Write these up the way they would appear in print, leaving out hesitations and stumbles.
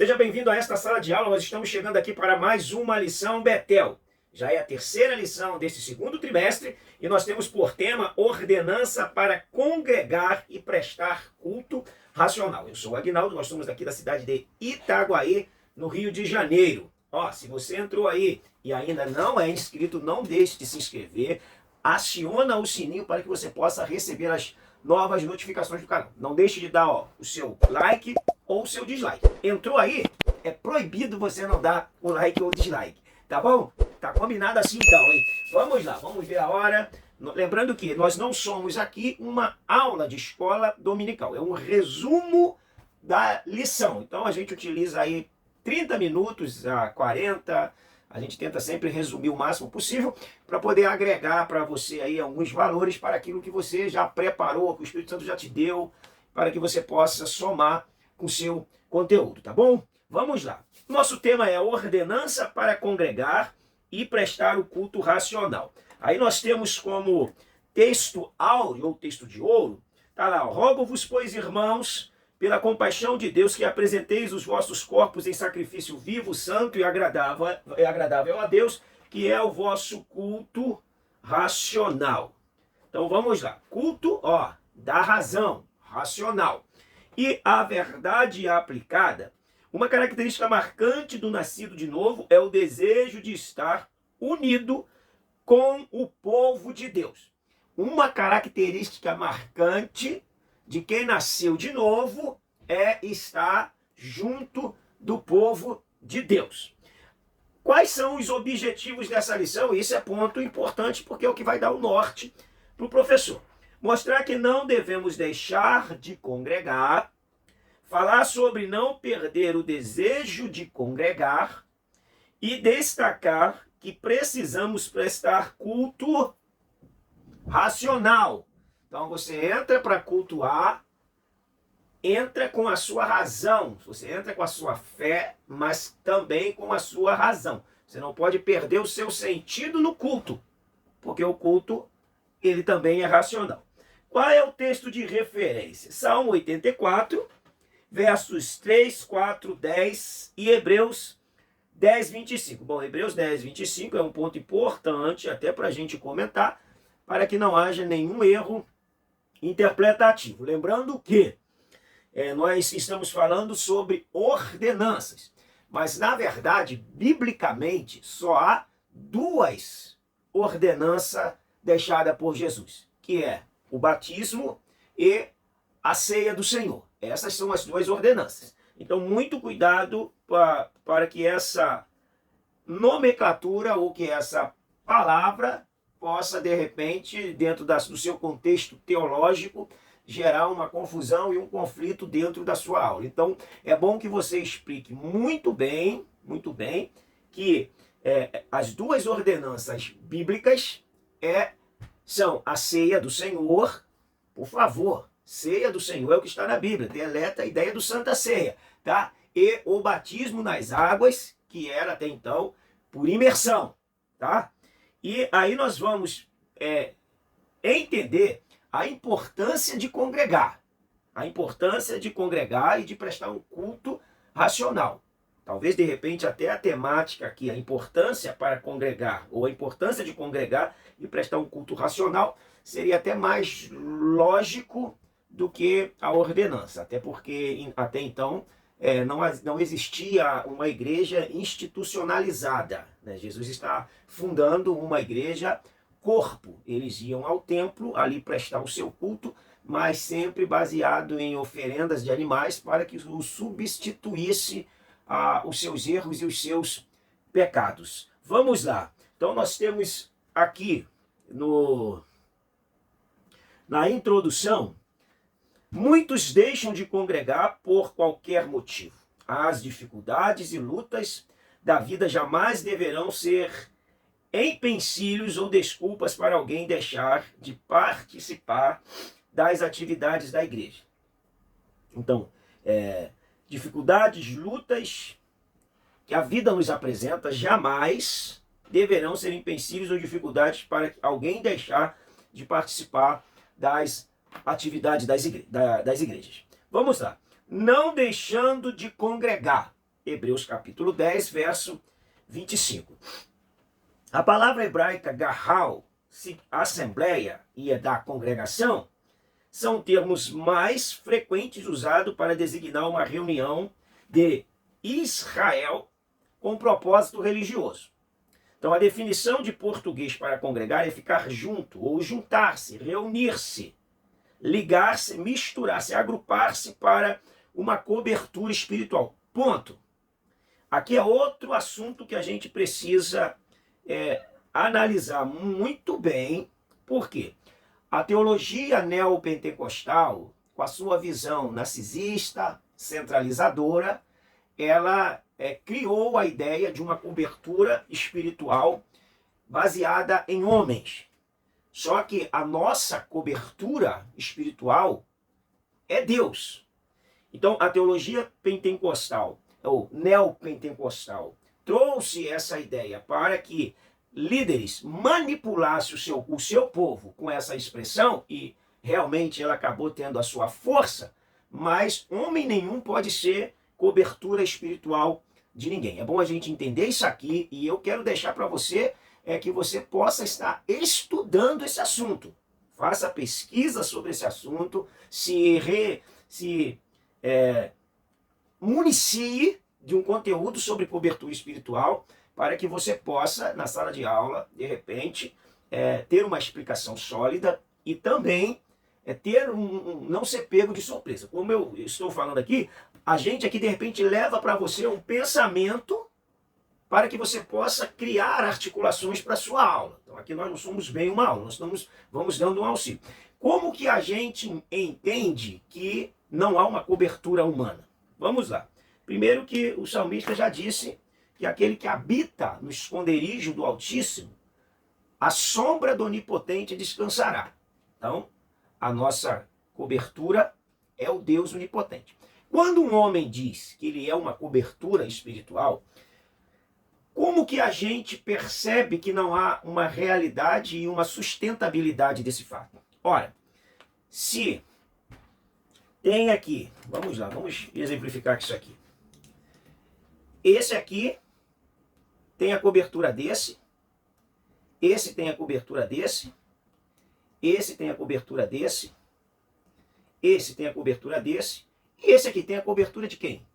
Seja bem-vindo a esta sala de aula. Nós estamos chegando aqui para mais uma lição Betel. Já é a terceira lição desse segundo trimestre e nós temos por tema ordenança para congregar e prestar culto racional. Eu sou o Aguinaldo, nós somos aqui da cidade de Itaguaí, no Rio de Janeiro. Se você entrou aí e ainda não é inscrito, não deixe de se inscrever. Aciona o sininho para que você possa receber as novas notificações do canal. Não deixe de dar o seu like ou o seu dislike. Entrou aí? É proibido você não dar o like ou o dislike. Tá bom? Tá combinado assim então, hein? Vamos lá, vamos ver a hora. Lembrando que nós não somos aqui uma aula de escola dominical. É um resumo da lição. Então a gente utiliza aí 30 minutos a 40. A gente tenta sempre resumir o máximo possível para poder agregar para você aí alguns valores para aquilo que você já preparou, que o Espírito Santo já te deu, para que você possa somar com o seu conteúdo, tá bom? Vamos lá. Nosso tema é ordenança para congregar e prestar o culto racional. Aí nós temos como texto áureo ou texto de ouro, tá lá, rogo-vos, pois, irmãos, pela compaixão de Deus, que apresenteis os vossos corpos em sacrifício vivo, santo e agradável a Deus, que é o vosso culto racional. Então vamos lá. Culto, da razão, racional. E a verdade aplicada, uma característica marcante do nascido de novo é o desejo de estar unido com o povo de Deus. Uma característica marcante de quem nasceu de novo é estar junto do povo de Deus. Quais são os objetivos dessa lição? Isso é ponto importante porque é o que vai dar o norte para o professor. Mostrar que não devemos deixar de congregar, falar sobre não perder o desejo de congregar e destacar que precisamos prestar culto racional. Então você entra para cultuar, entra com a sua razão, você entra com a sua fé, mas também com a sua razão. Você não pode perder o seu sentido no culto, porque o culto ele também é racional. Qual é o texto de referência? Salmo 84, versos 3, 4, 10 e Hebreus 10, 25. Bom, Hebreus 10, 25 é um ponto importante até para a gente comentar, para que não haja nenhum erro interpretativo. Lembrando que nós estamos falando sobre ordenanças, mas na verdade, biblicamente, só há duas ordenanças deixadas por Jesus, que é o batismo e a ceia do Senhor. Essas são as duas ordenanças. Então, muito cuidado para que essa nomenclatura ou que essa palavra possa, de repente, dentro do seu contexto teológico, gerar uma confusão e um conflito dentro da sua aula. Então, é bom que você explique muito bem, que as duas ordenanças bíblicas são a ceia do Senhor, por favor, ceia do Senhor é o que está na Bíblia, deleta a ideia do Santa Ceia, tá? E o batismo nas águas, que era até então por imersão, tá? E aí nós vamos entender a importância de congregar. A importância de congregar e de prestar um culto racional. Talvez, de repente, até a temática aqui, a importância para congregar, ou a importância de congregar e prestar um culto racional, seria até mais lógico do que a ordenança. Até porque, até então, não existia uma igreja institucionalizada, né? Jesus está fundando uma igreja corpo. Eles iam ao templo ali prestar o seu culto, mas sempre baseado em oferendas de animais para que o substituísse os seus erros e os seus pecados. Vamos lá. Então nós temos aqui na introdução, muitos deixam de congregar por qualquer motivo. As dificuldades e lutas da vida jamais deverão ser empecilhos ou desculpas para alguém deixar de participar das atividades da igreja. Então, dificuldades, lutas que a vida nos apresenta jamais deverão ser empecilhos ou dificuldades para alguém deixar de participar das atividades das igrejas. Vamos lá. Não deixando de congregar. Hebreus capítulo 10, verso 25. A palavra hebraica gahal, assembleia e da congregação, são termos mais frequentes usados para designar uma reunião de Israel com propósito religioso. Então, a definição de português para congregar é ficar junto, ou juntar-se, reunir-se, ligar-se, misturar-se, agrupar-se para uma cobertura espiritual. Ponto. Aqui é outro assunto que a gente precisa analisar muito bem. Por quê? A teologia neopentecostal, com a sua visão narcisista, centralizadora, ela criou a ideia de uma cobertura espiritual baseada em homens. Só que a nossa cobertura espiritual é Deus. Então, a teologia pentecostal, ou neopentecostal, trouxe essa ideia para que líderes manipulassem o seu povo com essa expressão, e realmente ela acabou tendo a sua força, mas homem nenhum pode ser cobertura espiritual de ninguém. É bom a gente entender isso aqui, e eu quero deixar para você que você possa estar estudando esse assunto. Faça pesquisa sobre esse assunto, municie de um conteúdo sobre cobertura espiritual, para que você possa, na sala de aula, de repente, ter uma explicação sólida e também não ser pego de surpresa. Como eu estou falando aqui, a gente aqui, de repente, leva para você um pensamento para que você possa criar articulações para a sua aula. Então, aqui nós não somos bem uma aula, nós vamos dando um auxílio. Como que a gente entende que não há uma cobertura humana? Vamos lá. Primeiro que o salmista já disse que aquele que habita no esconderijo do Altíssimo, a sombra do Onipotente descansará. Então, a nossa cobertura é o Deus Onipotente. Quando um homem diz que ele é uma cobertura espiritual, como que a gente percebe que não há uma realidade e uma sustentabilidade desse fato? Ora, se tem aqui, vamos lá, vamos exemplificar isso aqui. Esse aqui tem a cobertura desse, esse tem a cobertura desse, esse tem a cobertura desse, esse tem a cobertura desse, e esse aqui tem a cobertura de quem?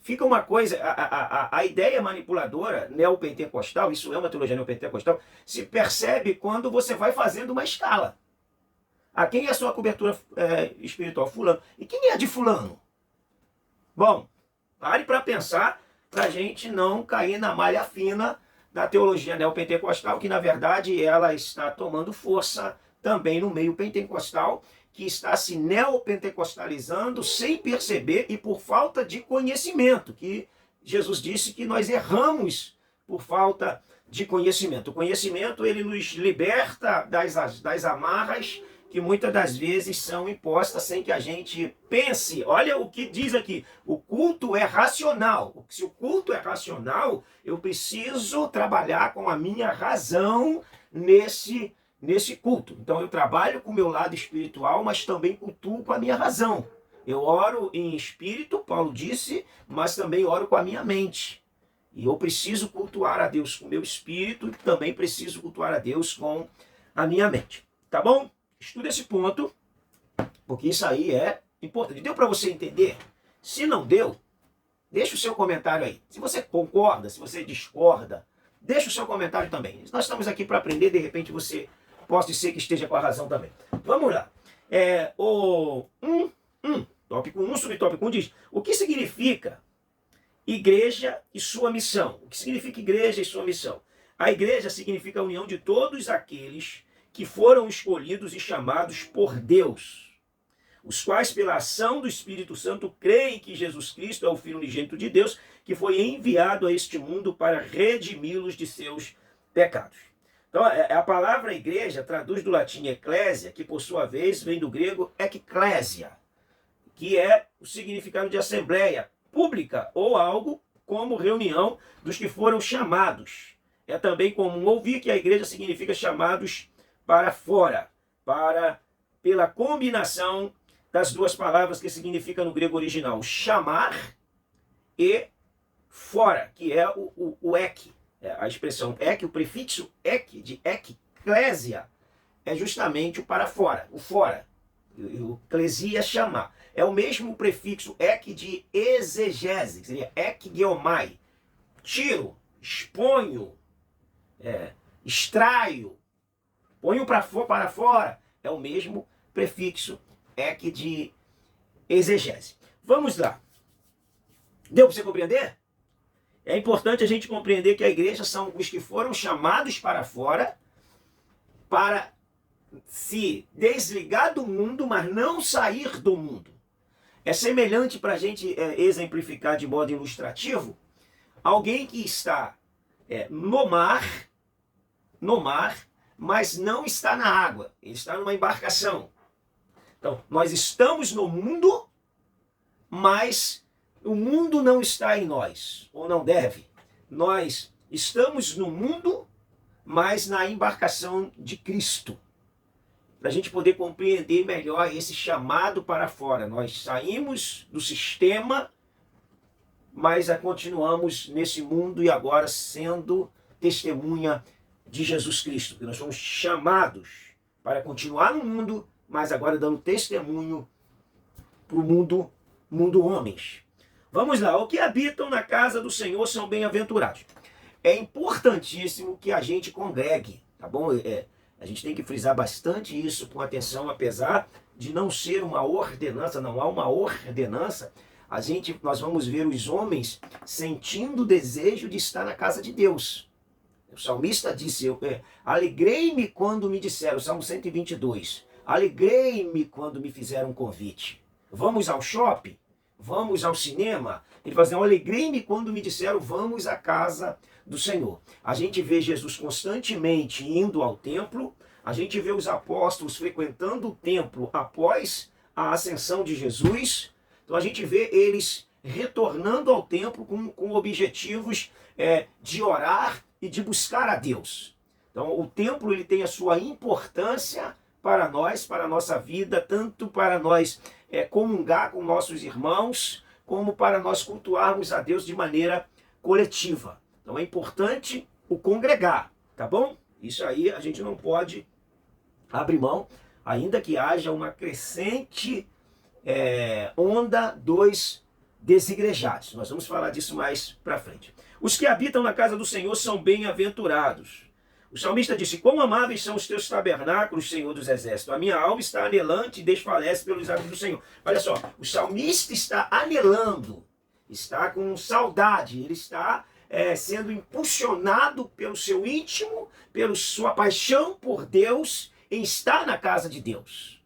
Fica uma coisa, a ideia manipuladora neopentecostal, isso é uma teologia neopentecostal, se percebe quando você vai fazendo uma escala. Quem é a sua cobertura espiritual? Fulano. E quem é a de fulano? Bom, pare para pensar, para a gente não cair na malha fina da teologia neopentecostal, que na verdade ela está tomando força também no meio pentecostal, que está se neopentecostalizando sem perceber e por falta de conhecimento, que Jesus disse que nós erramos por falta de conhecimento. O conhecimento, ele nos liberta das amarras que muitas das vezes são impostas sem que a gente pense. Olha o que diz aqui, o culto é racional. Se o culto é racional, eu preciso trabalhar com a minha razão nesse culto. Então eu trabalho com o meu lado espiritual, mas também cultuo com a minha razão. Eu oro em espírito, Paulo disse, mas também oro com a minha mente. E eu preciso cultuar a Deus com o meu espírito e também preciso cultuar a Deus com a minha mente. Tá bom? Estuda esse ponto, porque isso aí é importante. Deu para você entender? Se não deu, deixa o seu comentário aí. Se você concorda, se você discorda, deixa o seu comentário também. Nós estamos aqui para aprender, de repente você pode ser que esteja com a razão também. Vamos lá. Tópico 1, subtópico 1 diz: o que significa igreja e sua missão? O que significa igreja e sua missão? A igreja significa a união de todos aqueles que foram escolhidos e chamados por Deus, os quais, pela ação do Espírito Santo, creem que Jesus Cristo é o Filho unigênito de Deus, que foi enviado a este mundo para redimi-los de seus pecados. Então, a palavra igreja traduz do latim eclésia, que por sua vez vem do grego eklésia, que é o significado de assembleia pública ou algo como reunião dos que foram chamados. É também comum ouvir que a igreja significa chamados para fora, pela combinação das duas palavras que significa no grego original chamar e fora, que é o ek. A expressão ek, o prefixo ek, de eklésia, é justamente o para fora, o fora. O eclesia, chamar. É o mesmo prefixo ek de exegese, que seria ekgeomai. Tiro, exponho, extraio, ponho para fora. É o mesmo prefixo ek de exegese. Vamos lá. Deu para você compreender? É importante a gente compreender que a igreja são os que foram chamados para fora para se desligar do mundo, mas não sair do mundo. É semelhante, para a gente exemplificar de modo ilustrativo, alguém que está no mar, mas não está na água. Ele está numa embarcação. Então, nós estamos no mundo, mas o mundo não está em nós, ou não deve. Nós estamos no mundo, mas na embarcação de Cristo. Para a gente poder compreender melhor esse chamado para fora. Nós saímos do sistema, mas continuamos nesse mundo e agora sendo testemunha de Jesus Cristo. Porque nós somos chamados para continuar no mundo, mas agora dando testemunho para o mundo homens. Vamos lá, o que habitam na casa do Senhor são bem-aventurados. É importantíssimo que a gente congregue, tá bom? A gente tem que frisar bastante isso com atenção, apesar de não ser uma ordenança, não há uma ordenança, nós vamos ver os homens sentindo o desejo de estar na casa de Deus. O salmista disse, alegrei-me quando me disseram, Salmo 122, alegrei-me quando me fizeram um convite. Vamos ao shopping? Vamos ao cinema? Ele fala assim, alegrei-me quando me disseram, vamos à casa do Senhor. A gente vê Jesus constantemente indo ao templo, a gente vê os apóstolos frequentando o templo após a ascensão de Jesus, então a gente vê eles retornando ao templo com objetivos de orar e de buscar a Deus. Então o templo ele tem a sua importância para nós, para a nossa vida, tanto para nós comungar com nossos irmãos, como para nós cultuarmos a Deus de maneira coletiva. Então é importante o congregar, tá bom? Isso aí a gente não pode abrir mão, ainda que haja uma crescente onda dos desigrejados. Nós vamos falar disso mais para frente. Os que habitam na casa do Senhor são bem-aventurados. O salmista disse, quão amáveis são os teus tabernáculos, Senhor dos exércitos. A minha alma está anelante e desfalece pelos atos do Senhor. Olha só, o salmista está anelando, está com saudade, ele está sendo impulsionado pelo seu íntimo, pela sua paixão por Deus, em estar na casa de Deus.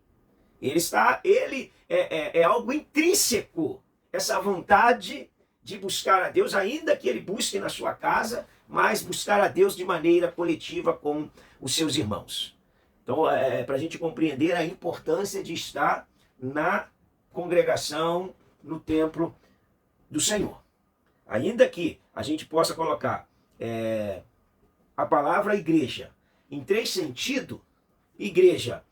Ele é algo intrínseco, essa vontade de buscar a Deus, ainda que ele busque na sua casa, mas buscar a Deus de maneira coletiva com os seus irmãos. Então, para a gente compreender a importância de estar na congregação, no templo do Senhor. Ainda que a gente possa colocar a palavra igreja em três sentidos, igreja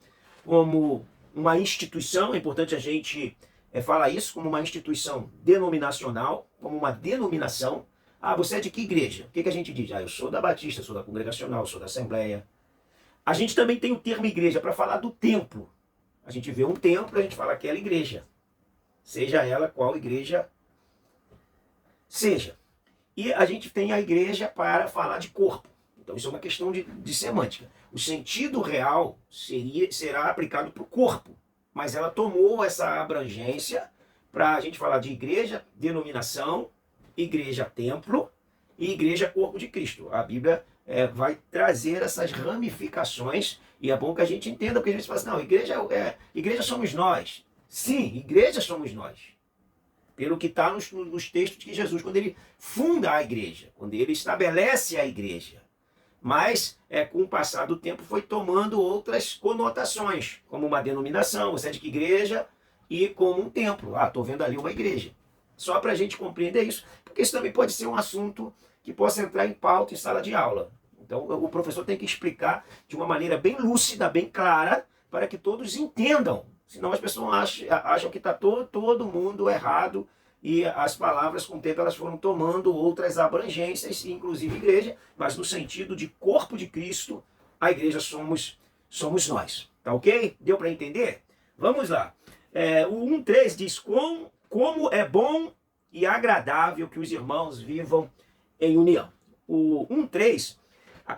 como uma instituição, é importante a gente falar isso, como uma instituição denominacional, como uma denominação. Ah, você é de que igreja? O que a gente diz? Ah, eu sou da Batista, sou da Congregacional, sou da Assembleia. A gente também tem o termo igreja para falar do templo. A gente vê um templo, a gente fala aquela igreja. Seja ela qual igreja seja. E a gente tem a igreja para falar de corpo. Então isso é uma questão de semântica. O sentido real será aplicado para o corpo. Mas ela tomou essa abrangência para a gente falar de igreja, denominação, igreja igreja-templo e igreja-corpo de Cristo. A Bíblia vai trazer essas ramificações e é bom que a gente entenda, porque a gente fala assim, não, igreja somos nós. Sim, igreja somos nós. Pelo que está nos textos de Jesus, quando ele funda a igreja, quando ele estabelece a igreja. Mas, com o passar do tempo, foi tomando outras conotações, como uma denominação, você é de que igreja, e como um templo. Ah, estou vendo ali uma igreja. Só para a gente compreender isso, porque isso também pode ser um assunto que possa entrar em pauta em sala de aula. Então, o professor tem que explicar de uma maneira bem lúcida, bem clara, para que todos entendam Senão as pessoas acham que está todo mundo errado e as palavras, com o tempo, elas foram tomando outras abrangências, inclusive igreja, mas no sentido de corpo de Cristo, a igreja somos nós. Tá ok? Deu para entender? Vamos lá. O 1,3 diz, como é bom e agradável que os irmãos vivam em união. O 1,3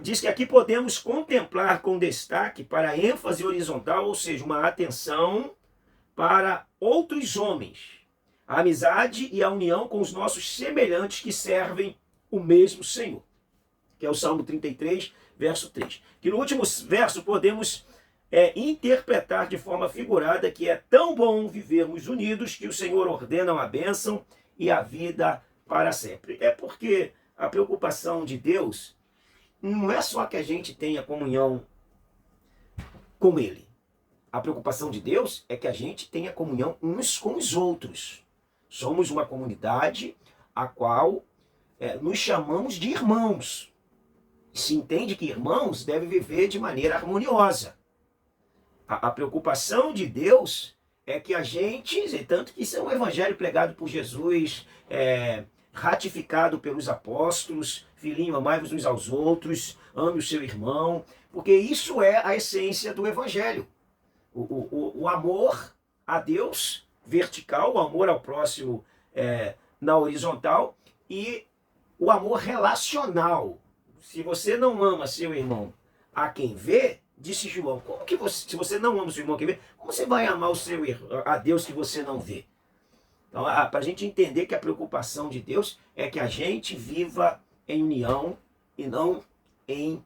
diz que aqui podemos contemplar com destaque para a ênfase horizontal, ou seja, uma atenção para outros homens, a amizade e a união com os nossos semelhantes que servem o mesmo Senhor, que é o Salmo 33, verso 3. Que no último verso podemos interpretar de forma figurada que é tão bom vivermos unidos que o Senhor ordena a bênção e a vida para sempre. É porque a preocupação de Deus não é só que a gente tenha comunhão com Ele. A preocupação de Deus é que a gente tenha comunhão uns com os outros. Somos uma comunidade a qual nos chamamos de irmãos. Se entende que irmãos devem viver de maneira harmoniosa. A preocupação de Deus é que a gente, tanto que isso é um evangelho pregado por Jesus, ratificado pelos apóstolos, filhinho, amai-vos uns aos outros, ame o seu irmão, porque isso é a essência do evangelho. O amor a Deus vertical, o amor ao próximo na horizontal e o amor relacional. Se você não ama seu irmão a quem vê, disse João, como que você, se você não ama o seu irmão a quem vê, como você vai amar a Deus que você não vê? Então, para a gente entender que a preocupação de Deus é que a gente viva em união e não em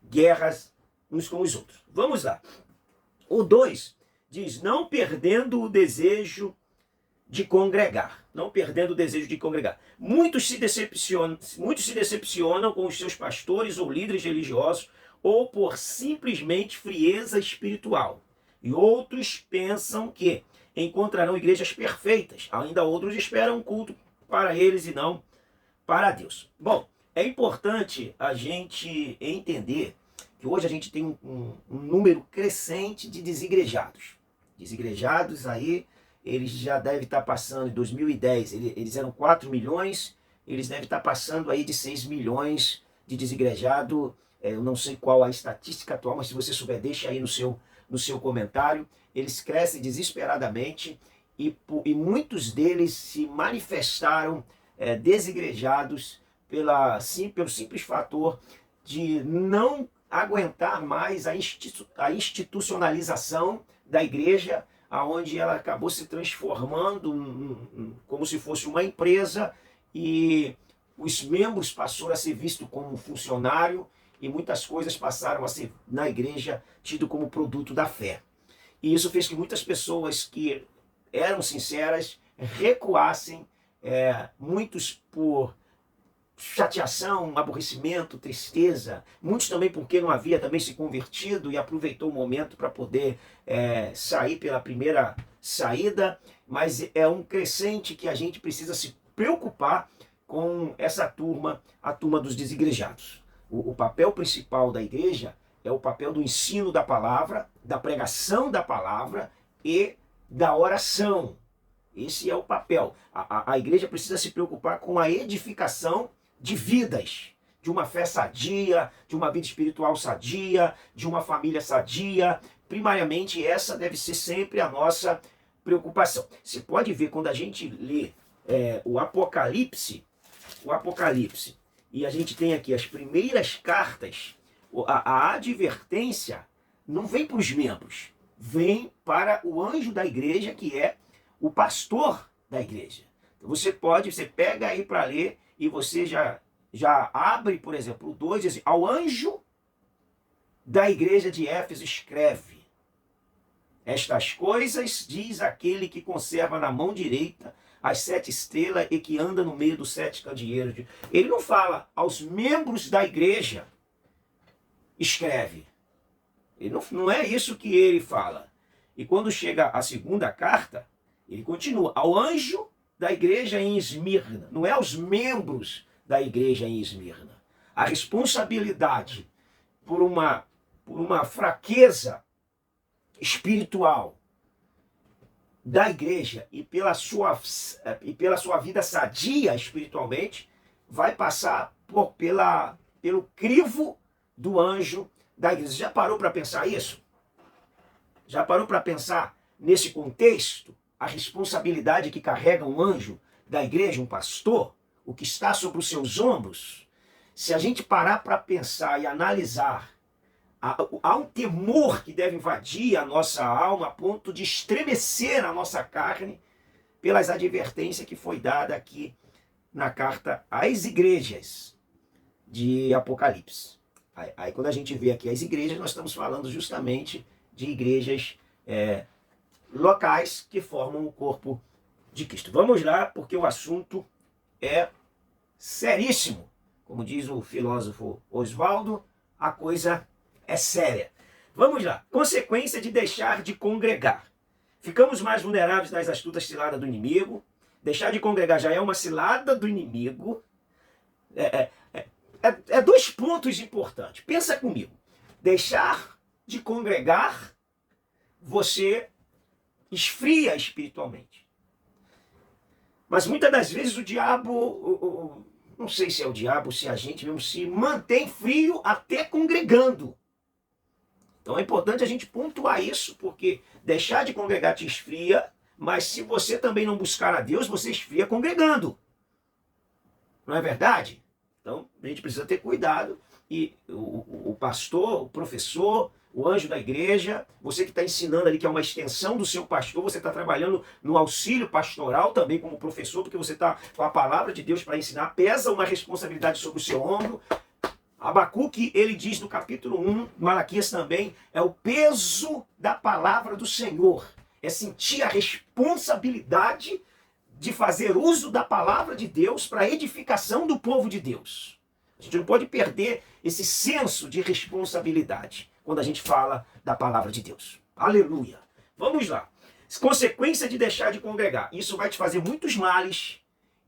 guerras uns com os outros. Vamos lá. O 2 diz, não perdendo o desejo de congregar. Não perdendo o desejo de congregar. Muitos se decepcionam com os seus pastores ou líderes religiosos ou por simplesmente frieza espiritual. E outros pensam que encontrarão igrejas perfeitas. Ainda outros esperam um culto para eles e não para Deus. Bom, é importante a gente entender que hoje a gente tem um número crescente de desigrejados. Desigrejados aí, eles já devem estar passando, em 2010, eles eram 4 milhões, eles devem estar passando aí de 6 milhões de desigrejado. Eu não sei qual a estatística atual, mas se você souber, deixa aí no seu comentário. Eles crescem desesperadamente e muitos deles se manifestaram desigrejados pelo simples fator de não aguentar mais a institucionalização da igreja, aonde ela acabou se transformando como se fosse uma empresa e os membros passaram a ser vistos como funcionário e muitas coisas passaram a ser na igreja tido como produto da fé. E isso fez que muitas pessoas que eram sinceras recuassem, muitos por chateação, aborrecimento, tristeza, muitos também porque não havia também se convertido e aproveitou o momento para poder sair pela primeira saída, mas é um crescente que a gente precisa se preocupar com essa turma, a turma dos desigrejados. O papel principal da igreja é o papel do ensino da palavra, da pregação da palavra e da oração. Esse é o papel. A igreja precisa se preocupar com a edificação de vidas, de uma fé sadia, de uma vida espiritual sadia, de uma família sadia. Primariamente, essa deve ser sempre a nossa preocupação. Você pode ver quando a gente lê o Apocalipse, e a gente tem aqui as primeiras cartas, a advertência não vem para os membros, vem para o anjo da igreja, que é o pastor da igreja. Então você pega aí para ler e você já abre, por exemplo, o 2, diz assim, ao anjo da igreja de Éfeso escreve, estas coisas diz aquele que conserva na mão direita as 7 estrelas e que anda no meio dos 7 candeeiros. Ele não fala aos membros da igreja, escreve. Não é isso que ele fala. E quando chega a segunda carta, ele continua, ao anjo da igreja em Esmirna. Não é aos membros da igreja em Esmirna. A responsabilidade por uma fraqueza espiritual da igreja e pela sua vida sadia espiritualmente, vai passar pelo crivo do anjo da igreja. Já parou para pensar isso? Já parou para pensar nesse contexto a responsabilidade que carrega um anjo da igreja, um pastor, o que está sobre os seus ombros? Se a gente parar para pensar e analisar, há um temor que deve invadir a nossa alma a ponto de estremecer a nossa carne pelas advertências que foi dada aqui na carta às igrejas de Apocalipse. Aí quando a gente vê aqui as igrejas, nós estamos falando justamente de igrejas locais que formam o corpo de Cristo. Vamos lá, porque o assunto é seríssimo. Como diz o filósofo Oswaldo, a coisa é séria. Vamos lá. Consequência de deixar de congregar. Ficamos mais vulneráveis das astutas ciladas do inimigo. Deixar de congregar já é uma cilada do inimigo. Dois pontos importantes. Pensa comigo. Deixar de congregar, você esfria espiritualmente. Mas muitas das vezes o diabo, não sei se é o diabo, se a gente mesmo se mantém frio até congregando. Então é importante a gente pontuar isso, porque deixar de congregar te esfria, mas se você também não buscar a Deus, você esfria congregando. Não é verdade? Então a gente precisa ter cuidado. E o pastor, o professor, o anjo da igreja, você que está ensinando ali, que é uma extensão do seu pastor, você está trabalhando no auxílio pastoral também como professor, porque você está com a palavra de Deus para ensinar, pesa uma responsabilidade sobre o seu ombro. Abacuque, ele diz no capítulo 1, Malaquias também, é o peso da palavra do Senhor. É sentir a responsabilidade de fazer uso da palavra de Deus para a edificação do povo de Deus. A gente não pode perder esse senso de responsabilidade quando a gente fala da palavra de Deus. Aleluia! Vamos lá. Consequência de deixar de congregar. Isso vai te fazer muitos males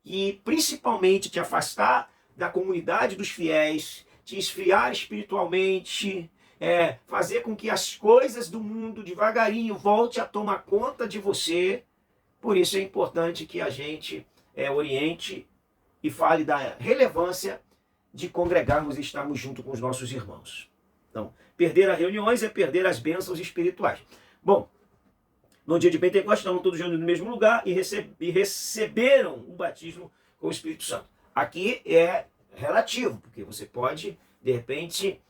e principalmente te afastar da comunidade dos fiéis, te esfriar espiritualmente, fazer com que as coisas do mundo devagarinho volte a tomar conta de você. Por isso é importante que a gente oriente e fale da relevância de congregarmos e estarmos junto com os nossos irmãos. Então, perder as reuniões é perder as bênçãos espirituais. Bom, no dia de Pentecostes estavam todos reunidos no mesmo lugar e receberam o batismo com o Espírito Santo. Aqui é relativo, porque você pode, de repente,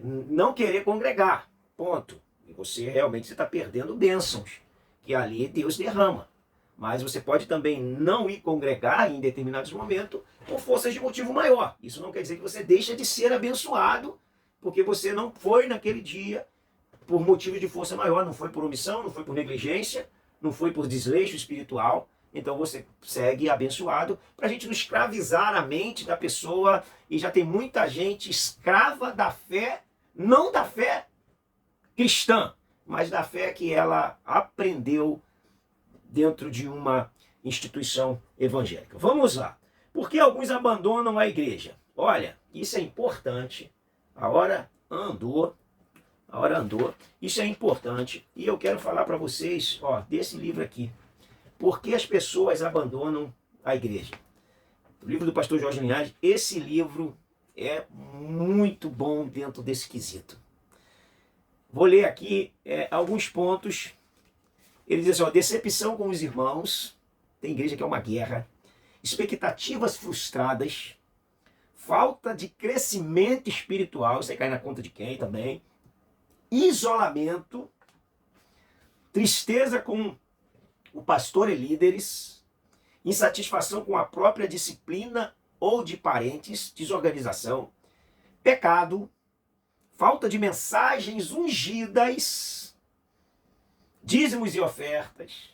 não querer congregar, ponto. E você realmente está perdendo bênçãos, que ali Deus derrama. Mas você pode também não ir congregar em determinados momentos por forças de motivo maior. Isso não quer dizer que você deixa de ser abençoado, porque você não foi naquele dia por motivo de força maior, não foi por omissão, não foi por negligência, não foi por desleixo espiritual. Então você segue abençoado, para a gente não escravizar a mente da pessoa. E já tem muita gente escrava da fé, não da fé cristã, mas da fé que ela aprendeu dentro de uma instituição evangélica. Vamos lá. Por que alguns abandonam a igreja? Olha, isso é importante. A hora andou. Isso é importante. E eu quero falar para vocês, desse livro aqui. Por que as pessoas abandonam a igreja? O livro do pastor Jorge Linhares. Esse livro é muito bom dentro desse quesito. Vou ler aqui alguns pontos. Ele diz assim, decepção com os irmãos, tem igreja que é uma guerra, expectativas frustradas, falta de crescimento espiritual, isso aí cai na conta de quem também, isolamento, tristeza com o pastor e líderes, insatisfação com a própria disciplina ou de parentes, desorganização, pecado, falta de mensagens ungidas, dízimos e ofertas,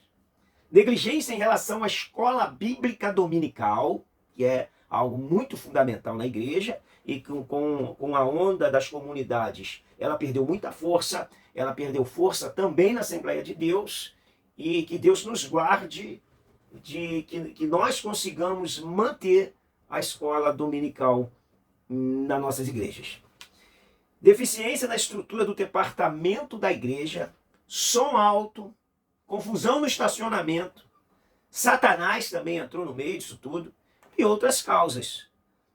negligência em relação à escola bíblica dominical, que é algo muito fundamental na igreja, e com a onda das comunidades, ela perdeu muita força, ela perdeu força também na Assembleia de Deus, e que Deus nos guarde de que nós consigamos manter a escola dominical nas nossas igrejas. Deficiência na estrutura do departamento da igreja, som alto, confusão no estacionamento, Satanás também entrou no meio disso tudo, e outras causas.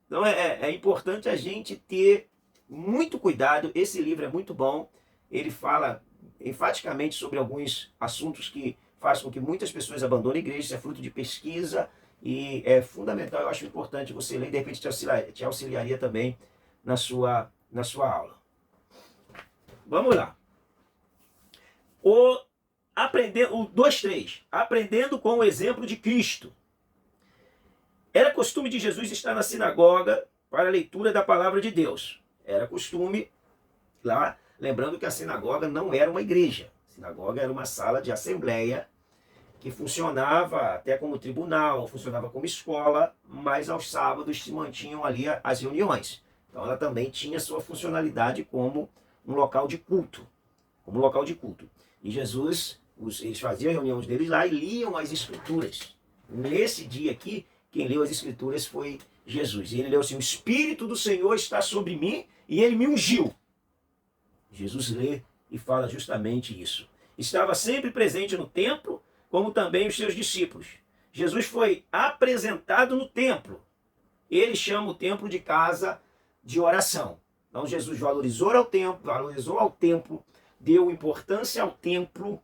Então é importante a gente ter muito cuidado. Esse livro é muito bom, ele fala enfaticamente sobre alguns assuntos que fazem com que muitas pessoas abandonem a igreja. Isso é fruto de pesquisa e é fundamental. Eu acho importante você ler, de repente te auxiliaria também na sua aula. Vamos lá. O 2:3. Aprendendo com o exemplo de Cristo. Era costume de Jesus estar na sinagoga para a leitura da palavra de Deus. Era costume lá, lembrando que a sinagoga não era uma igreja. A sinagoga era uma sala de assembleia que funcionava até como tribunal, funcionava como escola, mas aos sábados se mantinham ali as reuniões. Então ela também tinha sua funcionalidade como um local de culto. E Jesus, eles faziam reuniões deles lá e liam as escrituras. Nesse dia aqui, quem leu as escrituras foi Jesus. E ele leu assim: o Espírito do Senhor está sobre mim e ele me ungiu. Jesus lê e fala justamente isso. Estava sempre presente no templo, como também os seus discípulos. Jesus foi apresentado no templo. Ele chama o templo de casa de oração. Então Jesus valorizou ao templo, deu importância ao templo,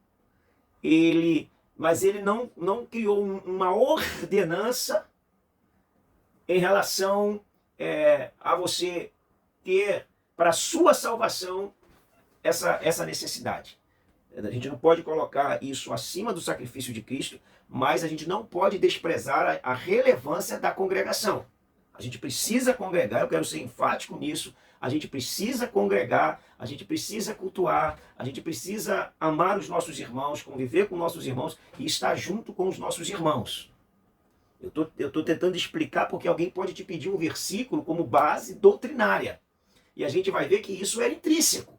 mas ele não criou uma ordenança em relação a você ter para a sua salvação essa necessidade. A gente não pode colocar isso acima do sacrifício de Cristo, mas a gente não pode desprezar a relevância da congregação. A gente precisa congregar, eu quero ser enfático nisso. A gente precisa congregar, a gente precisa cultuar, a gente precisa amar os nossos irmãos, conviver com nossos irmãos e estar junto com os nossos irmãos. Eu estou tentando explicar porque alguém pode te pedir um versículo como base doutrinária. E a gente vai ver que isso era intrínseco.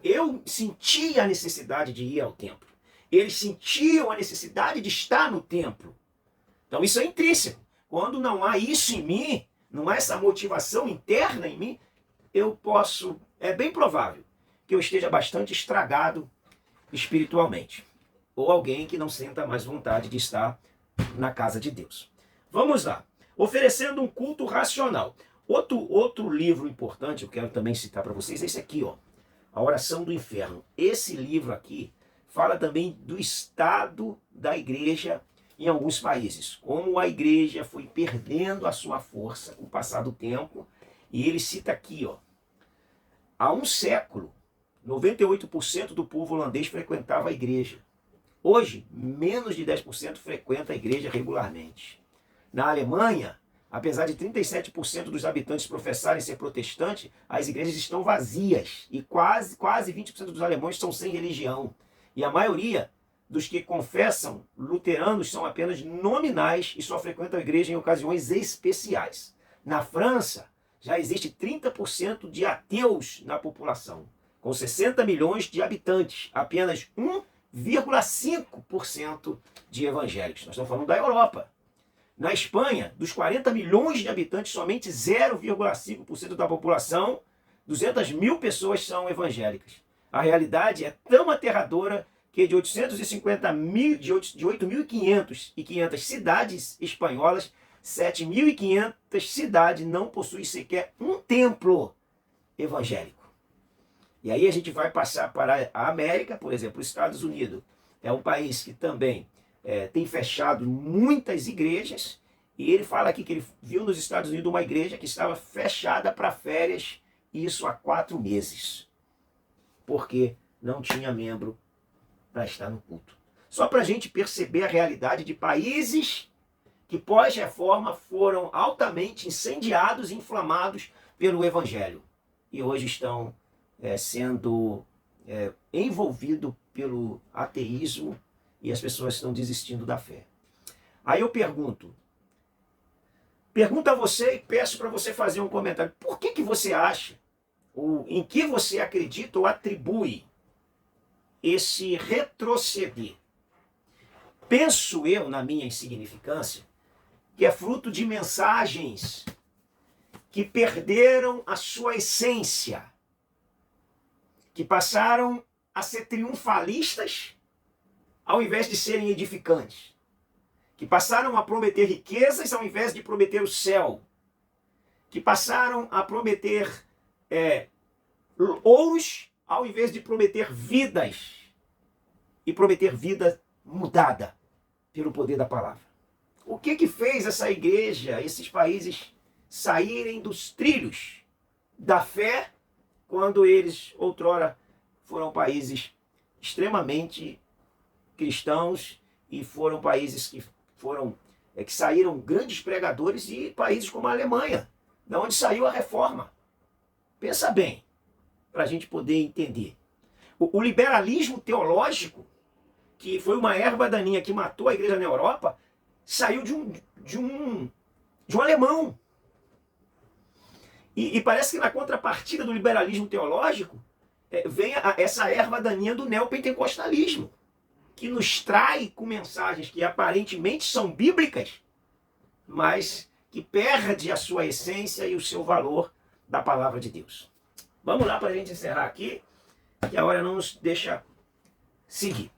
Eu sentia a necessidade de ir ao templo. Eles sentiam a necessidade de estar no templo. Então isso é intrínseco. Quando não há isso em mim, não há essa motivação interna em mim, é bem provável que eu esteja bastante estragado espiritualmente. Ou alguém que não senta mais vontade de estar na casa de Deus. Vamos lá. Oferecendo um culto racional. Outro livro importante, eu quero também citar para vocês, é esse aqui, ó. A Oração do Inferno. Esse livro aqui fala também do estado da igreja em alguns países. Como a igreja foi perdendo a sua força com o passar do tempo. E ele cita aqui, ó. Há um século, 98% do povo holandês frequentava a igreja. Hoje, menos de 10% frequenta a igreja regularmente. Na Alemanha, apesar de 37% dos habitantes professarem ser protestantes, as igrejas estão vazias e quase 20% dos alemães são sem religião. E a maioria dos que confessam luteranos são apenas nominais e só frequentam a igreja em ocasiões especiais. Na França, já existe 30% de ateus na população. Com 60 milhões de habitantes, apenas 1,5% de evangélicos. Nós estamos falando da Europa. Na Espanha, dos 40 milhões de habitantes, somente 0,5% da população, 200 mil pessoas são evangélicas. A realidade é tão aterradora que de 8.500 cidades espanholas, 7.500 cidades não possuem sequer um templo evangélico. E aí a gente vai passar para a América, por exemplo, os Estados Unidos. É um país que também tem fechado muitas igrejas, e ele fala aqui que ele viu nos Estados Unidos uma igreja que estava fechada para férias, isso há 4 meses, porque não tinha membro para estar no culto. Só para a gente perceber a realidade de países que pós-reforma foram altamente incendiados e inflamados pelo Evangelho, e hoje estão sendo envolvidos pelo ateísmo, e as pessoas estão desistindo da fé. Aí eu pergunto a você e peço para você fazer um comentário. Por que você acha, ou em que você acredita ou atribui esse retroceder? Penso eu, na minha insignificância, que é fruto de mensagens que perderam a sua essência, que passaram a ser triunfalistas ao invés de serem edificantes, que passaram a prometer riquezas ao invés de prometer o céu, que passaram a prometer ouros ao invés de prometer vidas, e prometer vida mudada pelo poder da palavra. O que fez essa igreja, esses países, saírem dos trilhos da fé, quando eles outrora foram países extremamente cristãos e foram países que saíram grandes pregadores, e países como a Alemanha, da onde saiu a reforma? Pensa bem, para a gente poder entender. O liberalismo teológico, que foi uma erva daninha que matou a igreja na Europa, saiu de um alemão. E parece que na contrapartida do liberalismo teológico vem essa erva daninha do neopentecostalismo, que nos trai com mensagens que aparentemente são bíblicas, mas que perde a sua essência e o seu valor da palavra de Deus. Vamos lá para a gente encerrar aqui, que a hora não nos deixa seguir.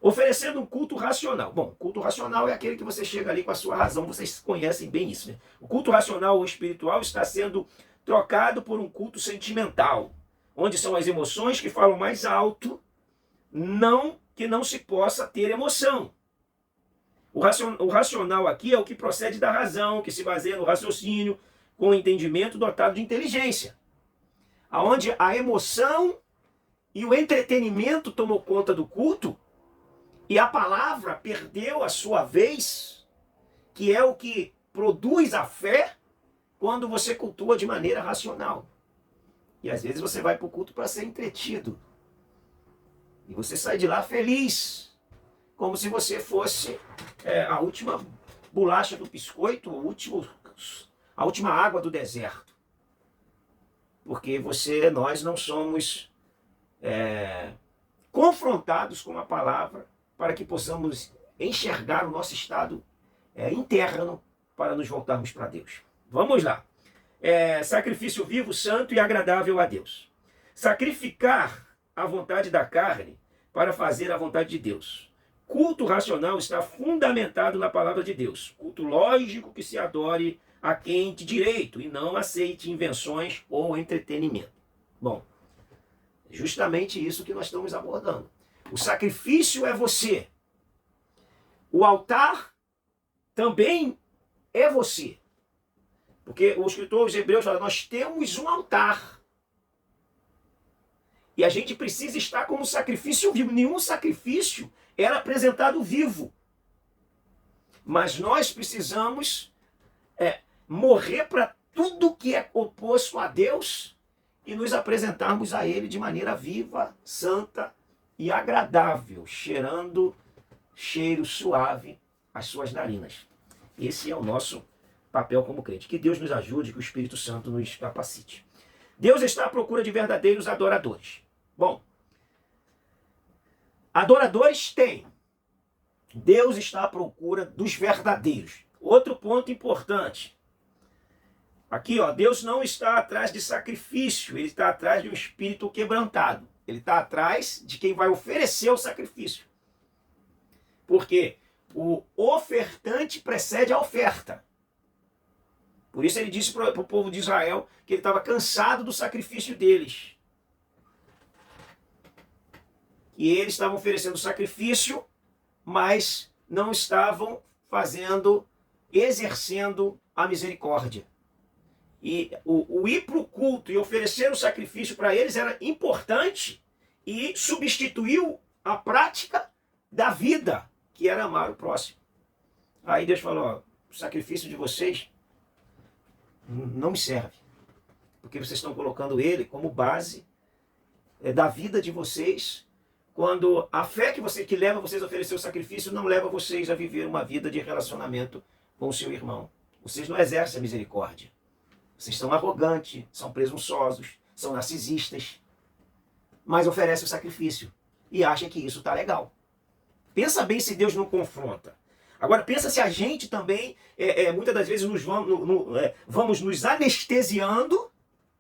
Oferecendo um culto racional. Bom, culto racional é aquele que você chega ali com a sua razão, vocês conhecem bem isso, né? O culto racional ou espiritual está sendo trocado por um culto sentimental, onde são as emoções que falam mais alto, não que não se possa ter emoção. O racional aqui é o que procede da razão, que se baseia no raciocínio, com o entendimento dotado de inteligência, aonde a emoção e o entretenimento tomou conta do culto, e a palavra perdeu a sua vez, que é o que produz a fé quando você cultua de maneira racional. E às vezes você vai para o culto para ser entretido. E você sai de lá feliz, como se você fosse a última bolacha do biscoito, a última água do deserto. Porque nós não somos confrontados com a palavra para que possamos enxergar o nosso estado interno para nos voltarmos para Deus. Vamos lá. Sacrifício vivo, santo e agradável a Deus. Sacrificar a vontade da carne para fazer a vontade de Deus. Culto racional está fundamentado na palavra de Deus. Culto lógico que se adore a quem de direito e não aceite invenções ou entretenimento. Bom, justamente isso que nós estamos abordando. O sacrifício é você. O altar também é você. Porque o escritor aos Hebreus fala, nós temos um altar. E a gente precisa estar como sacrifício vivo. Nenhum sacrifício era apresentado vivo. Mas nós precisamos morrer para tudo que é oposto a Deus e nos apresentarmos a Ele de maneira viva, santa e agradável, cheirando cheiro suave às suas narinas. Esse é o nosso papel como crente. Que Deus nos ajude, que o Espírito Santo nos capacite. Deus está à procura de verdadeiros adoradores. Bom, adoradores tem. Deus está à procura dos verdadeiros. Outro ponto importante. Aqui, Deus não está atrás de sacrifício, ele está atrás de um espírito quebrantado. Ele está atrás de quem vai oferecer o sacrifício. Porque o ofertante precede a oferta. Por isso ele disse para o povo de Israel que ele estava cansado do sacrifício deles. E eles estavam oferecendo sacrifício, mas não estavam exercendo a misericórdia. E o ir para o culto e oferecer o sacrifício para eles era importante e substituiu a prática da vida, que era amar o próximo. Aí Deus falou, o sacrifício de vocês não me serve, porque vocês estão colocando ele como base da vida de vocês, quando a fé que leva vocês a oferecer o sacrifício não leva vocês a viver uma vida de relacionamento com o seu irmão. Vocês não exercem a misericórdia. Vocês são arrogantes, são presunçosos, são narcisistas, mas oferecem o sacrifício e acham que isso está legal. Pensa bem se Deus não confronta. Agora pensa se a gente também, muitas das vezes, vamos nos anestesiando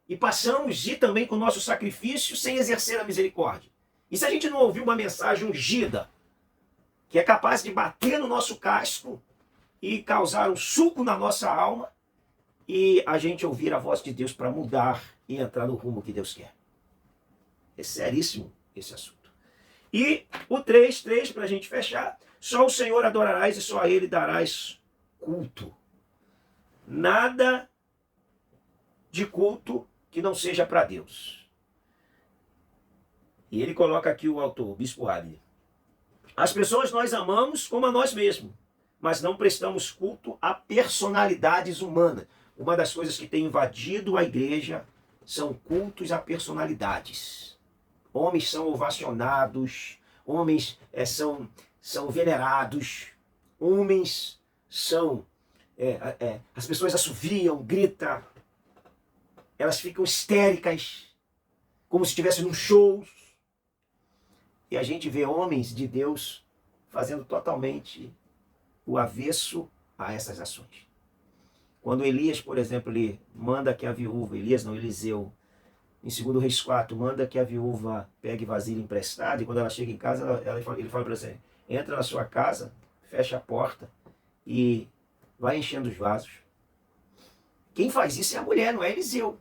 e passamos de ir também com o nosso sacrifício sem exercer a misericórdia. E se a gente não ouvir uma mensagem ungida, que é capaz de bater no nosso casco e causar um suco na nossa alma e a gente ouvir a voz de Deus para mudar e entrar no rumo que Deus quer. É seríssimo esse assunto. E o 3 para a gente fechar, só o Senhor adorarás e só a Ele darás culto. Nada de culto que não seja para Deus. E ele coloca aqui o autor, o Bispo Abner. As pessoas nós amamos como a nós mesmos, mas não prestamos culto a personalidades humanas. Uma das coisas que tem invadido a igreja são cultos a personalidades. Homens são ovacionados, homens são venerados, homens são... as pessoas assoviam, gritam, elas ficam histéricas, como se estivessem num show. E a gente vê homens de Deus fazendo totalmente o avesso a essas ações. Quando Elias, por exemplo, ele manda que a viúva, Eliseu, em 2 Reis 4, manda que a viúva pegue vasilha emprestada, e quando ela chega em casa, ele fala para você, entra na sua casa, fecha a porta e vai enchendo os vasos. Quem faz isso é a mulher, não é Eliseu.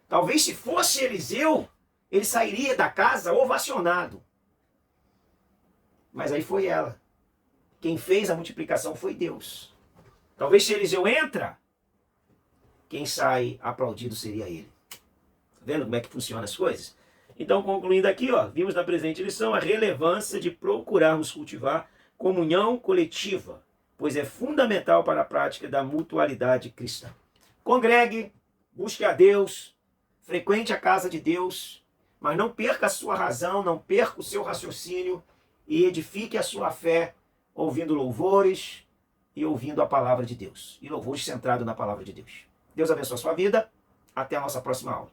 Talvez se fosse Eliseu, ele sairia da casa ovacionado. Mas aí foi ela. Quem fez a multiplicação foi Deus. Talvez se Eliseu entra, quem sai aplaudido seria ele. Tá vendo como é que funcionam as coisas? Então, concluindo aqui, vimos na presente lição a relevância de procurarmos cultivar comunhão coletiva, pois é fundamental para a prática da mutualidade cristã. Congregue, busque a Deus, frequente a casa de Deus, mas não perca a sua razão, não perca o seu raciocínio e edifique a sua fé ouvindo louvores e ouvindo a palavra de Deus. E louvores centrados na palavra de Deus. Deus abençoe a sua vida. Até a nossa próxima aula.